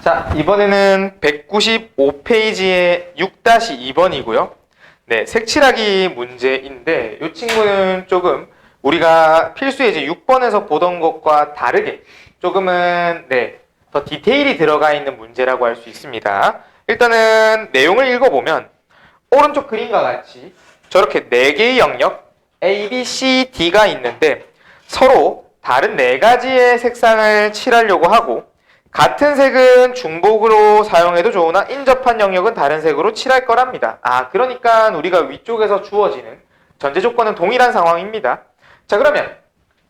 자, 이번에는 195페이지의 6-2번이고요. 네, 색칠하기 문제인데 이 친구는 조금 우리가 필수에 이제 6번에서 보던 것과 다르게 조금은 더 디테일이 들어가 있는 문제라고 할 수 있습니다. 일단은 내용을 읽어보면 오른쪽 그림과 같이 저렇게 4개의 영역 A, B, C, D가 있는데 서로 다른 4가지의 색상을 칠하려고 하고 같은 색은 중복으로 사용해도 좋으나 인접한 영역은 다른 색으로 칠할 거랍니다. 그러니까 우리가 위쪽에서 주어지는 전제 조건은 동일한 상황입니다. 자, 그러면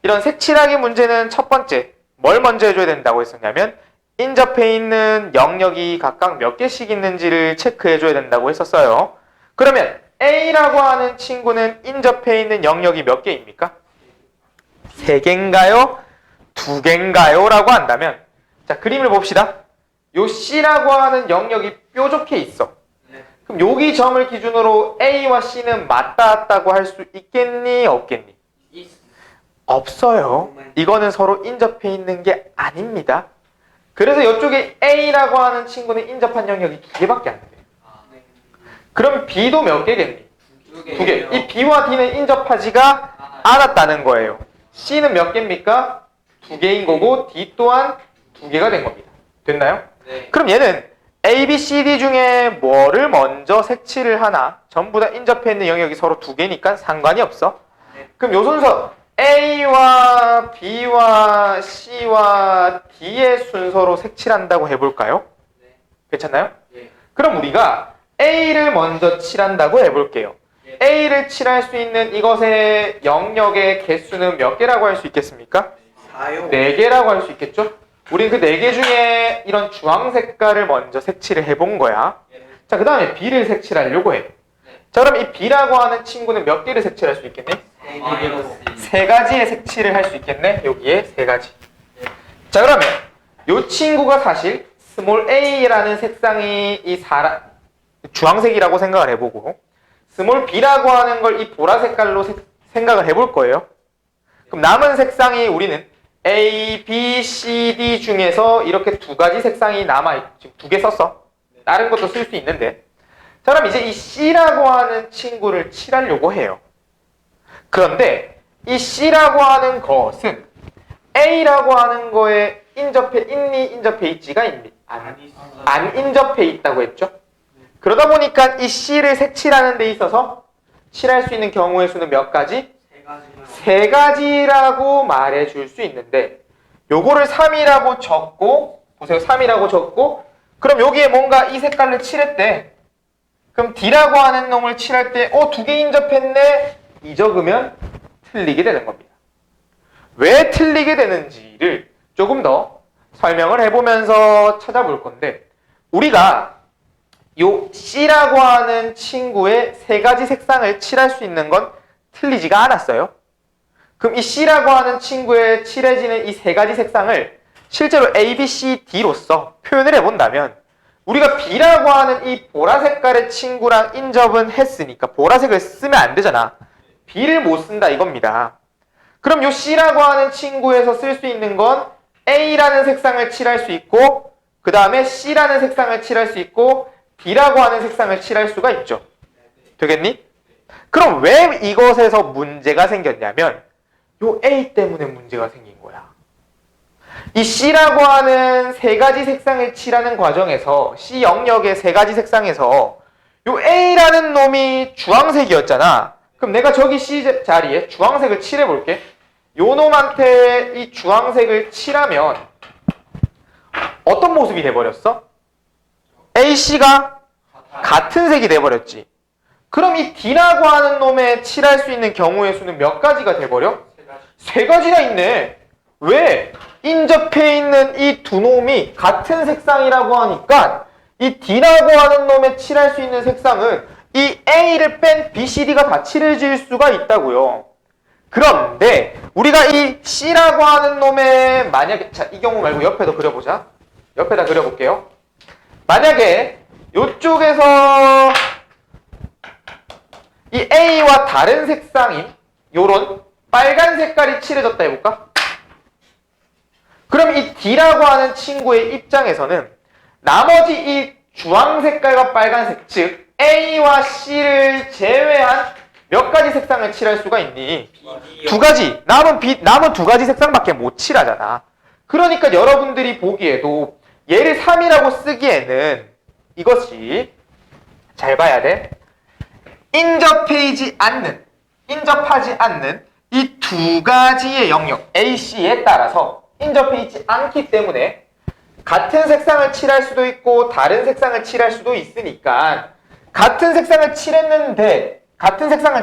이런 색칠하기 문제는 첫 번째 뭘 먼저 해줘야 된다고 했었냐면 인접해 있는 영역이 각각 몇 개씩 있는지를 체크해줘야 된다고 했었어요. 그러면 A라고 하는 친구는 인접해 있는 영역이 몇 개입니까? 3개인가요? 2개인가요? 라고 한다면 자, 그림을 봅시다. 요 C라고 하는 영역이 뾰족해 있어. 그럼 여기 점을 기준으로 A와 C는 맞닿았다고 할 수 있겠니? 없겠니? 없어요. 이거는 서로 인접해 있는 게 아닙니다. 그래서 이쪽에 A라고 하는 친구는 인접한 영역이 2개밖에 안 돼요. 그럼 B도 몇 개겠니? 2개. 이 B와 D는 인접하지가 않았다는 거예요. C는 몇 개입니까? 2개인 거고 D 또한 2개가 된 겁니다. 됐나요? 네. 그럼 얘는 A, B, C, D 중에 뭐를 먼저 색칠을 하나? 전부 다 인접해 있는 영역이 서로 2개니까 상관이 없어. 그럼 요 순서 A와 B와 C와 D의 순서로 색칠한다고 해볼까요? 네. 괜찮나요? 네. 그럼 우리가 A를 먼저 칠한다고 해볼게요. 네. A를 칠할 수 있는 이것의 영역의 개수는 몇 개라고 할 수 있겠습니까? 4요. 4개라고 할 수 있겠죠? 우린 그 4개 중에 이런 주황 색깔을 먼저 색칠을 해본 거야. 자, 그 다음에 B를 색칠하려고 해. 자, 그럼 이 B라고 하는 친구는 몇 개를 색칠할 수 있겠니? 3가지의 색칠을 할 수 있겠네. 여기에 3가지. 자, 그러면 이 친구가 사실 스몰 a라는 색상이 이 주황색이라고 생각을 해보고 스몰 b라고 하는 걸 이 보라 색깔로 생각을 해볼 거예요. 그럼 남은 색상이 우리는 A, B, C, D 중에서 이렇게 2가지 색상이 남아있고 지금 2개 썼어. 다른 것도 쓸 수 있는데 자, 그럼 이제 이 C라고 하는 친구를 칠하려고 해요. 그런데 이 C라고 하는 것은 A라고 하는 거에 인접해 있니? 인접해 있지가 있니? 안 인접해 있다고 했죠? 그러다 보니까 이 C를 색칠하는 데 있어서 칠할 수 있는 경우의 수는 몇 가지? 3가지라고 말해 줄 수 있는데 요거를 3이라고 적고 보세요. 3이라고 적고 그럼 여기에 뭔가 이 색깔을 칠했대. 그럼 D라고 하는 놈을 칠할 때 2개 인접했네? 이 적으면 틀리게 되는 겁니다. 왜 틀리게 되는지를 조금 더 설명을 해보면서 찾아볼 건데 우리가 요 C라고 하는 친구의 3가지 색상을 칠할 수 있는 건 틀리지가 않았어요. 그럼 이 C라고 하는 친구에 칠해지는 이 3가지 색상을 실제로 A, B, C, D로서 표현을 해본다면 우리가 B라고 하는 이 보라 색깔의 친구랑 인접은 했으니까 보라색을 쓰면 안 되잖아. B를 못 쓴다 이겁니다. 그럼 요 C라고 하는 친구에서 쓸 수 있는 건 A라는 색상을 칠할 수 있고 그 다음에 C라는 색상을 칠할 수 있고 D라고 하는 색상을 칠할 수가 있죠. 되겠니? 그럼 왜 이것에서 문제가 생겼냐면 요 A 때문에 문제가 생긴 거야. 이 C라고 하는 3가지 색상을 칠하는 과정에서 C 영역의 3가지 색상에서 요 A라는 놈이 주황색이었잖아. 그럼 내가 저기 C 자리에 주황색을 칠해볼게. 요 놈한테 이 주황색을 칠하면 어떤 모습이 돼버렸어? AC가 같은 색이 돼버렸지. 그럼 이 D라고 하는 놈에 칠할 수 있는 경우의 수는 몇 가지가 돼버려? 3가지나 있네. 왜? 인접해 있는 이 2놈이 같은 색상이라고 하니까 이 D라고 하는 놈에 칠할 수 있는 색상은 이 A를 뺀 B, C, D가 다 칠해질 수가 있다고요. 그런데 우리가 이 C라고 하는 놈의 만약에 자, 이 경우 말고 옆에도 그려보자. 옆에다 그려볼게요. 만약에 이쪽에서 이 A와 다른 색상인 요런 빨간 색깔이 칠해졌다 해볼까? 그럼 이 D라고 하는 친구의 입장에서는 나머지 이 주황 색깔과 빨간색, 즉 A와 C를 제외한 몇 가지 색상을 칠할 수가 있니? 두 가지. 남은 두 가지 색상밖에 못 칠하잖아. 그러니까 여러분들이 보기에도 얘를 3이라고 쓰기에는 이것이 잘 봐야 돼. 인접하지 않는 이 두 가지의 영역 A, C에 따라서 인접해 않기 때문에 같은 색상을 칠할 수도 있고 다른 색상을 칠할 수도 있으니까 같은 색상을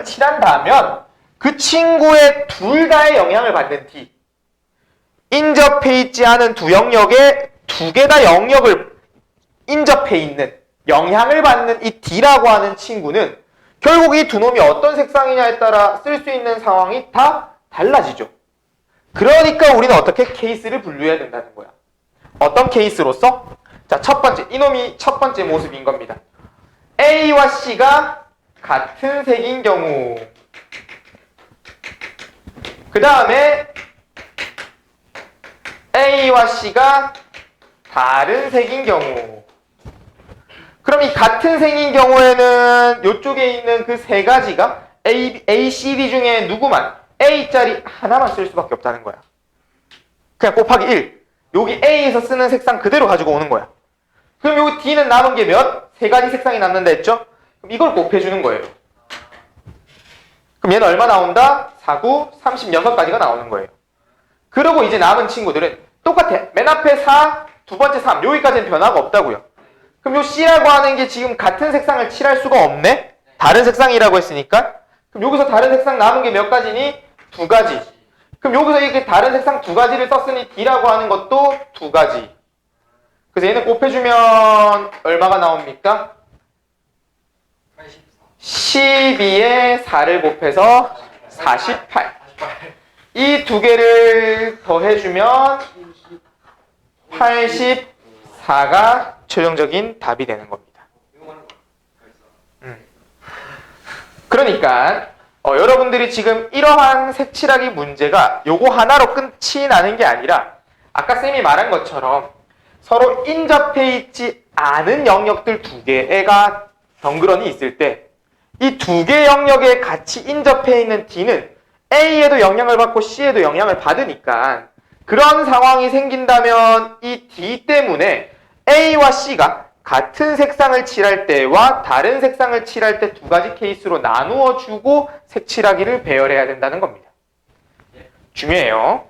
칠한다면 그 친구의 둘 다의 영향을 받는 D, 인접해 있지 않은 두 영역에 두 개 다 영역을 인접해 있는 영향을 받는 이 D라고 하는 친구는 결국 이 두 놈이 어떤 색상이냐에 따라 쓸 수 있는 상황이 다 달라지죠. 그러니까 우리는 어떻게 케이스를 분류해야 된다는 거야. 어떤 케이스로서? 자, 첫 번째, 이놈이 첫 번째 모습인 겁니다. A와 C가 같은 색인 경우, 그 다음에 A와 C가 다른 색인 경우. 그럼 이 같은 색인 경우에는 이쪽에 있는 그 세 가지가 A, C, D 중에 누구만 A짜리 하나만 쓸 수밖에 없다는 거야. 그냥 곱하기 1. 여기 A에서 쓰는 색상 그대로 가지고 오는 거야. 그럼 여기 D는 남은 게 몇? 세 가지 색상이 남는다 했죠? 그럼 이걸 곱해주는 거예요. 그럼 얘는 얼마 나온다? 4, 9, 36가지가 나오는 거예요. 그리고 이제 남은 친구들은 똑같아. 맨 앞에 4, 두 번째 3. 여기까지는 변화가 없다고요. 그럼 요 C라고 하는 게 지금 같은 색상을 칠할 수가 없네? 다른 색상이라고 했으니까. 그럼 여기서 다른 색상 남은 게 몇 가지니? 두 가지. 그럼 여기서 이렇게 다른 색상 두 가지를 썼으니 D라고 하는 것도 두 가지. 그래서 얘는 곱해주면 얼마가 나옵니까? 12에 4를 곱해서 48. 이 두 개를 더해주면 84가 최종적인 답이 되는 겁니다. 그러니까 여러분들이 지금 이러한 색칠하기 문제가 요거 하나로 끝이 나는 게 아니라 아까 쌤이 말한 것처럼 서로 인접해 있지 않은 영역들 두 개가 덩그러니 있을 때 이 두 개 영역에 같이 인접해 있는 D는 A에도 영향을 받고 C에도 영향을 받으니까 그런 상황이 생긴다면 이 D 때문에 A와 C가 같은 색상을 칠할 때와 다른 색상을 칠할 때 두 가지 케이스로 나누어 주고 색칠하기를 배열해야 된다는 겁니다. 중요해요.